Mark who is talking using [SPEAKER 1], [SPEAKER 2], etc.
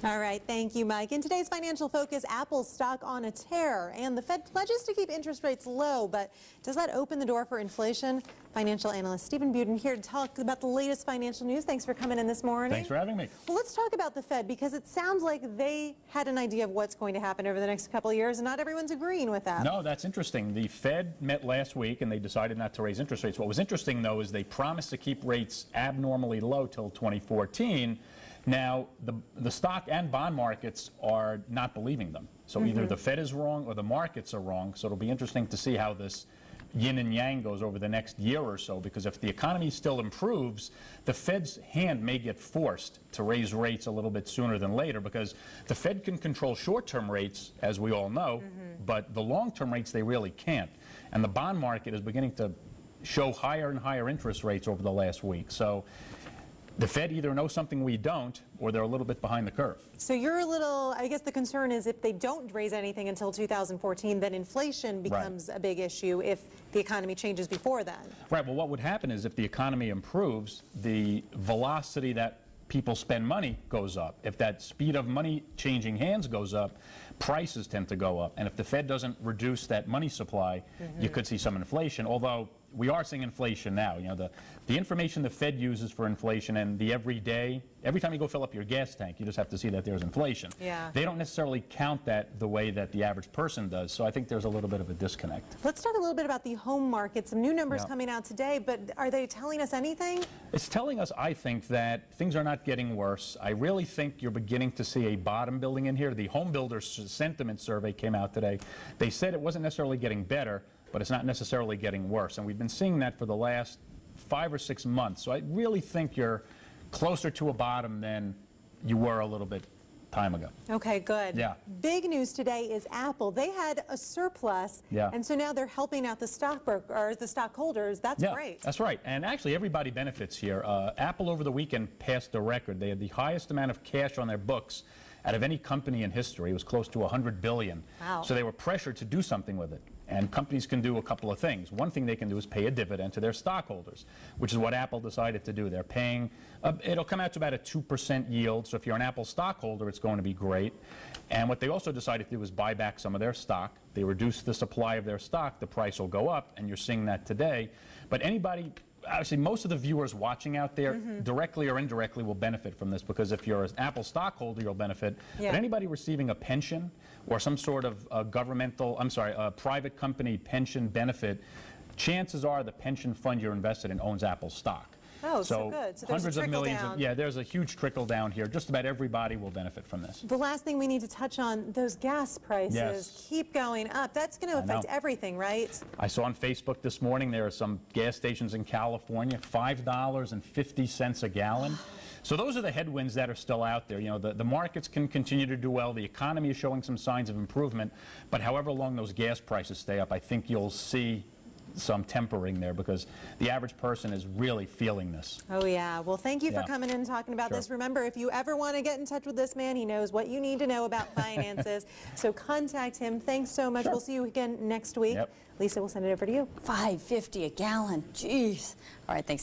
[SPEAKER 1] All right, thank you, Mike. In today's Financial Focus, Apple's stock on a tear, and the Fed pledges to keep interest rates low, but does that open the door for inflation? Financial analyst Stephen Budin here to talk about the latest financial news. Thanks for coming in this morning.
[SPEAKER 2] Thanks for having me.
[SPEAKER 1] Well, let's talk about the Fed, because it sounds like they had an idea of what's going to happen over the next couple of years, and not everyone's agreeing with that.
[SPEAKER 2] No, that's interesting. The Fed met last week, and they decided not to raise interest rates. What was interesting, though, is they promised to keep rates abnormally low till 2014. Now, the stock and bond markets are not believing them. So either the Fed is wrong or the markets are wrong. So it'll be interesting to see how this yin and yang goes over the next year or so, because if the economy still improves, the Fed's hand may get forced to raise rates a little bit sooner than later, because the Fed can control short-term rates, as we all know, but the long-term rates they really can't. And the bond market is beginning to show higher and higher interest rates over the last week. So the Fed either knows something we don't, or they're a little bit behind the curve.
[SPEAKER 1] So you're a little, I guess the concern is if they don't raise anything until 2014, then inflation becomes a big issue if the economy changes before then.
[SPEAKER 2] Right. Well, what would happen is if the economy improves, the velocity that people spend money goes up. If that speed of money changing hands goes up, prices tend to go up. And if the Fed doesn't reduce that money supply, you could see some inflation, although we are seeing inflation now. You know, the information the Fed uses for inflation and the every time you go fill up your gas tank, you just have to see that there's inflation.
[SPEAKER 1] Yeah.
[SPEAKER 2] They don't necessarily count that the way that the average person does, so I think there's a little bit of a disconnect.
[SPEAKER 1] Let's talk a little bit about the home market. Some new numbers coming out today, but are they telling us anything?
[SPEAKER 2] It's telling us, I think, that things are not getting worse. I really think you're beginning to see a bottom building in here. The home builders sentiment survey came out today. They said it wasn't necessarily getting better, but it's not necessarily getting worse. And we've been seeing that for the last 5 or 6 months. So I really think you're closer to a bottom than you were a little bit time ago.
[SPEAKER 1] Okay, good.
[SPEAKER 2] Yeah.
[SPEAKER 1] Big news today is Apple. They had a surplus, and so now they're helping out the stockbroker or the stockholders. That's great.
[SPEAKER 2] That's right. And actually, everybody benefits here. Apple over the weekend passed a record. They had the highest amount of cash on their books out of any company in history. It was close to $100 billion. Wow. So they were pressured to do something with it. And companies can do a couple of things. One thing they can do is pay a dividend to their stockholders, which is what Apple decided to do. They're paying, it'll come out to about a 2% yield. So if you're an Apple stockholder, it's going to be great. And what they also decided to do is buy back some of their stock. They reduce the supply of their stock, the price will go up, and you're seeing that today. But anybody, actually, most of the viewers watching out there, directly or indirectly, will benefit from this, because if you're an Apple stockholder, you'll benefit. But anybody receiving a pension or some sort of private company pension benefit, chances are the pension fund you're invested in owns Apple stock.
[SPEAKER 1] Oh, so good. So
[SPEAKER 2] hundreds of millions. There's a huge trickle down here. Just about everybody will benefit from this.
[SPEAKER 1] The last thing we need to touch on, those gas prices keep going up. That's going to affect everything, right? I
[SPEAKER 2] saw on Facebook this morning there are some gas stations in California, $5.50 a gallon. So those are the headwinds that are still out there. You know, the markets can continue to do well. The economy is showing some signs of improvement. But however long those gas prices stay up, I think you'll see some tempering there, because the average person is really feeling this.
[SPEAKER 1] Oh, yeah. Well, thank you for coming in and talking about this. Remember, if you ever want to get in touch with this man, he knows what you need to know about finances. So contact him. Thanks so much. We'll see you again next week. Lisa, we'll send it over to you.
[SPEAKER 3] $5.50 a gallon. Jeez. All right, thanks.